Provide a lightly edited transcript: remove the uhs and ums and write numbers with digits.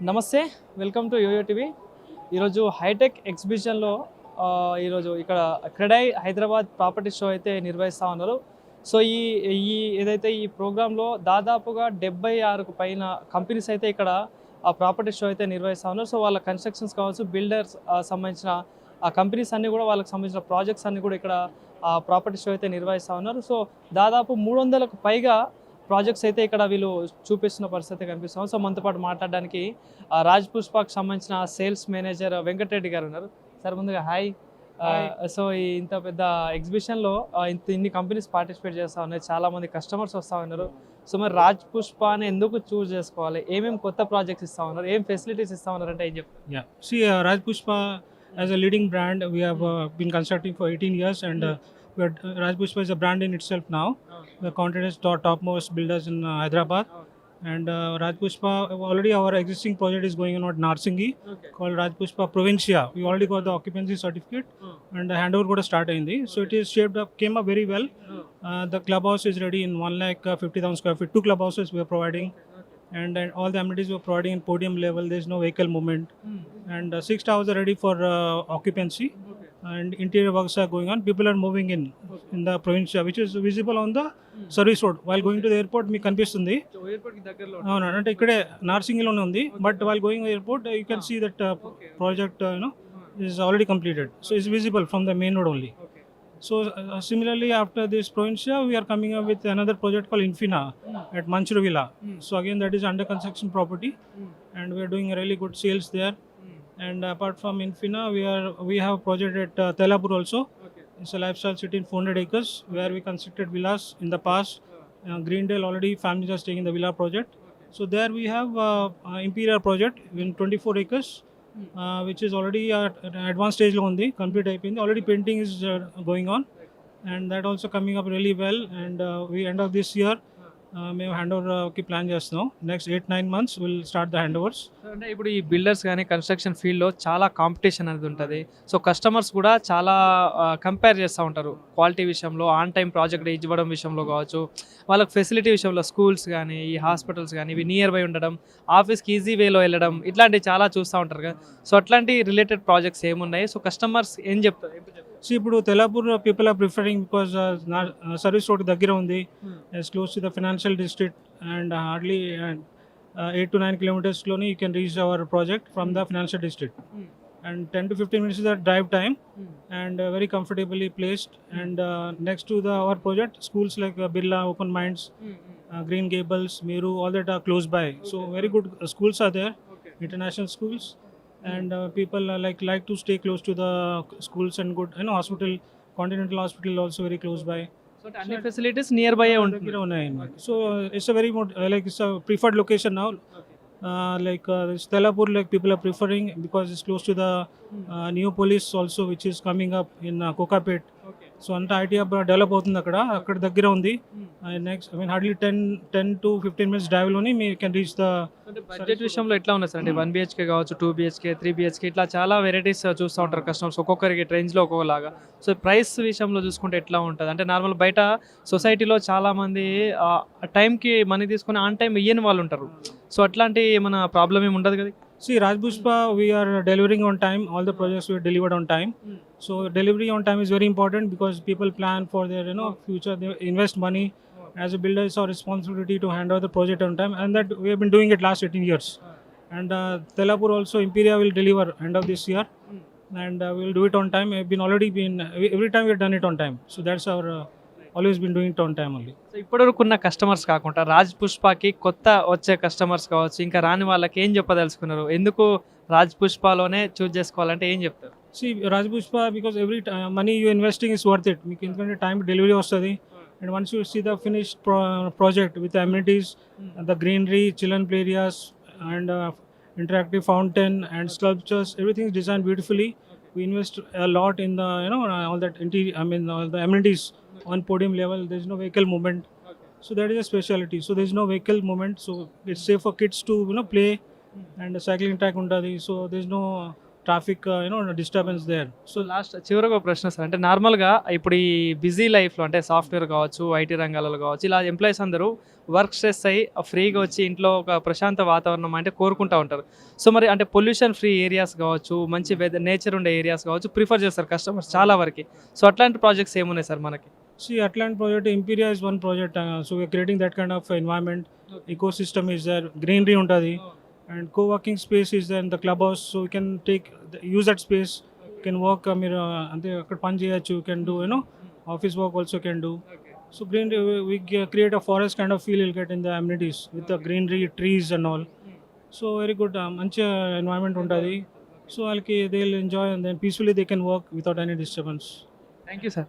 నమస్తే, welcome to yo-yo TV. ఈరోజు hitech ఎగ్జిబిషన్లో ఈరోజు ఇక్కడ క్రెడై హైదరాబాద్ ప్రాపర్టీ షో అయితే నిర్వహిస్తూ ఉన్నారు. సో ఈ ఈ ఏదైతే ఈ ప్రోగ్రాంలో దాదాపుగా 76కు పైన కంపెనీస్ అయితే ఇక్కడ ఆ ప్రాపర్టీ షో అయితే నిర్వహిస్తూ ఉన్నారు. సో వాళ్ళ కన్స్ట్రక్షన్స్ కావచ్చు, బిల్డర్స్ సంబంధించిన ఆ కంపెనీస్ అన్నీ కూడా వాళ్ళకి సంబంధించిన ప్రాజెక్ట్స్ అన్నీ కూడా ఇక్కడ ఆ ప్రాపర్టీ షో అయితే నిర్వహిస్తూ ఉన్నారు. సో దాదాపు 300కు పైగా ప్రాజెక్ట్స్ అయితే ఇక్కడ వీళ్ళు చూపిస్తున్న పరిస్థితి కనిపిస్తాం. సో మనతో పాటు మాట్లాడడానికి రాజ్ పుష్పకు సంబంధించిన సేల్స్ మేనేజర్ వెంకటరెడ్డి గారు ఉన్నారు. సార్ ముందుగా హాయ్. సో ఇంత పెద్ద ఎగ్జిబిషన్లో ఇన్ని కంపెనీస్ పార్టిసిపేట్ చేస్తూ ఉన్నాయి, చాలామంది కస్టమర్స్ వస్తూ ఉన్నారు. సో మరి రాజ్ పుష్పని ఎందుకు చూస్ చేసుకోవాలి, ఏమేమి కొత్త ప్రాజెక్ట్స్ ఇస్తూ ఉన్నారు, ఏం ఫెసిలిటీస్ ఇస్తూ ఉన్నారు అంటే ఏం చెప్తారు? Yeah. See, Raj Pushpa as a leading brand, we have been constructing for 18 years, and Raj Pushpa is a brand in itself now. We are counted as topmost builders in Hyderabad, and Raj Pushpa already our existing project is going on at Narsingi called Raj Pushpa Provincia. We already got the occupancy certificate, and the handover got start ayindi. So it is shaped up, came up very well. The clubhouse is ready in 1,50,000 square feet. 2 clubhouses we are providing. And all the amenities we're providing in podium level. There's no vehicle movement, and 6 towers are ready for occupancy, and interior works are going on. People are moving in the provincia, which is visible on the service road. While going to the airport, మీకు కనిపిస్తుంది. అవునా, అంటే ఇక్కడే నార్సింగిలోనే ఉంది. But while going to the airport, you can see that project is already completed. So it's visible from the main road only. So similarly, after this Provincia, we are coming up with another project called Infina at Manchuru Villa. So again, that is under construction property, and we are doing really good sales there. And apart from Infina, we have a project at Telapur also. It's a lifestyle city in 400 acres where we constructed villas in the past. Greendale already families are staying in the villa project. So there we have Imperial project in 24 acres. Which is already at advanced stage lo undi, complete అయిపోయింది. Already painting is going on, and that also coming up really well. And we end of this year మేము hand ఓవర్కి plan చేస్తున్నాం. Next 8-9 months will start the hand overs. అంటే ఇప్పుడు ఈ builders కానీ construction ఫీల్డ్లో చాలా competition అనేది ఉంటుంది. సో కస్టమర్స్ కూడా చాలా కంపేర్ చేస్తూ ఉంటారు క్వాలిటీ విషయంలో, ఆన్ టైం ప్రాజెక్ట్ ఇవ్వడం విషయంలో కావచ్చు, వాళ్ళకి ఫెసిలిటీ విషయంలో స్కూల్స్ కానీ ఈ హాస్పిటల్స్ కానీ ఇవి నియర్ బై ఉండడం, ఆఫీస్కి ఈజీ వేలో వెళ్ళడం, ఇట్లాంటివి చాలా చూస్తూ ఉంటారు కదా. సో అట్లాంటి రిలేటెడ్ ప్రాజెక్ట్స్ ఏమున్నాయి, సో కస్టమర్స్ ఏం చెప్తారు? సో ఇప్పుడు Tellapur people are preferring because service road దగ్గర ఉంది, it's close to the financial district, and hardly 8 to 9 kilometers you can reach our project from the financial district, and 10 to 15 minutes is the drive time, and very comfortably placed. And next to our project, schools like Birla, Open Minds, Green Gables, Meru, all that are close by. So very good schools are there, international schools, and people like to stay close to the schools, and good hospital, Continental Hospital also very close by. So అన్ని facilities near by ఉంటుంది. So it's a very it's a preferred location now. This Telapur, people are preferring because it's close to the new police also, which is coming up in Kokapet. So అంతా IT hub develop అవుతుంది అక్కడ దగ్గర ఉంది. Next hardly 10 to 15 minutes డ్రైవ్లోని మీ can reach the. Budget విషయంలో ఎట్లా ఉంది సార్? అంటే 1 BHK కావచ్చు, 2 BHK, 3 BHK, ఇట్లా చాలా వెరైటీస్ చూస్తూ ఉంటారు కస్టమర్స్, ఒక్కొక్కరికి రేంజ్లో ఒక్కొక్కలాగా. సో ప్రైస్ విషయంలో చూసుకుంటే ఎట్లా ఉంటుంది? అంటే నార్మల్ బయట సొసైటీలో చాలామంది టైంకి మనీ తీసుకుని ఆన్ టైం ఇయ్యని వాళ్ళు ఉంటారు. సో అట్లాంటి ఏమైనా ప్రాబ్లం ఏమి ఉండదు కదా? See, Raj Pushpa, we are delivering on time. All the projects we are delivered on time. So delivery on time is very important because people plan for their future. They invest money. As a builder, it's our responsibility to hand over the project on time, and that we have been doing it last 18 years. And Telapur also, Imperia will deliver end of this year, and we will do it on time. Every time we have done it on time. So that's our always been doing it on time only. So ఇప్పటివరకు ఉన్న customers కాకుండా రాజ్ పుష్పకి కొత్త వచ్చే customers కావచ్చు, ఇంకా రాని వాళ్ళకి ఏం చెప్పదలుచుకున్నారు? ఎందుకు రాజ్ పుష్పలోనే చూస్ చేసుకోవాలంటే ఏం చెప్తారు? See, Raj Pushpa, because every money you investing is worth it. మీకు ఎందుకంటే టైం డెలివరీ వస్తుంది, and once you see the finished project with the amenities, the greenery, children play areas, and interactive fountain and sculptures, everything is designed beautifully. We invest a lot in the all that interior, all the amenities on podium level. There is no vehicle movement, so that is a specialty. So there is no vehicle movement, so it's safe for kids to play, and cycling track untadi. So there is no traffic disturbance there. So last చివరికి ఒక ప్రశ్న sir, అంటే నార్మల్గా ఇప్పుడు ఈ busy లైఫ్లో అంటే software కావచ్చు, ఐటీ రంగాలలో కావచ్చు, ఇలా ఎంప్లాయీస్ అందరూ వర్క్ స్ట్రెస్ అయ్యి ఫ్రీగా వచ్చి ఇంట్లో ఒక ప్రశాంత వాతావరణం అంటే కోరుకుంటూ ఉంటారు. సో మరి అంటే పొల్యూషన్ ఫ్రీ ఏరియాస్ కావచ్చు, మంచి వెదర్ నేచర్ ఉండే ఏరియాస్ కావచ్చు ప్రిఫర్ చేస్తారు కస్టమర్స్ చాలా వరకు. సో అట్లాంటి ప్రాజెక్ట్స్ ఏమున్నాయి సార్ మనకి? See, Atlant project, Imperia is one project. So we're creating that kind of environment. Ecosystem is there, greenery untadi, and co-working space is there in the clubhouse. So we can use that space. You can work. Ante akkada pan cheyochu. You can do office work also can do. So greenery, we create a forest kind of feel you'll get in the amenities with the greenery, trees and all. So very good. Manchi environment untadi. So they'll enjoy and then peacefully they can work without any disturbance. Thank you sir.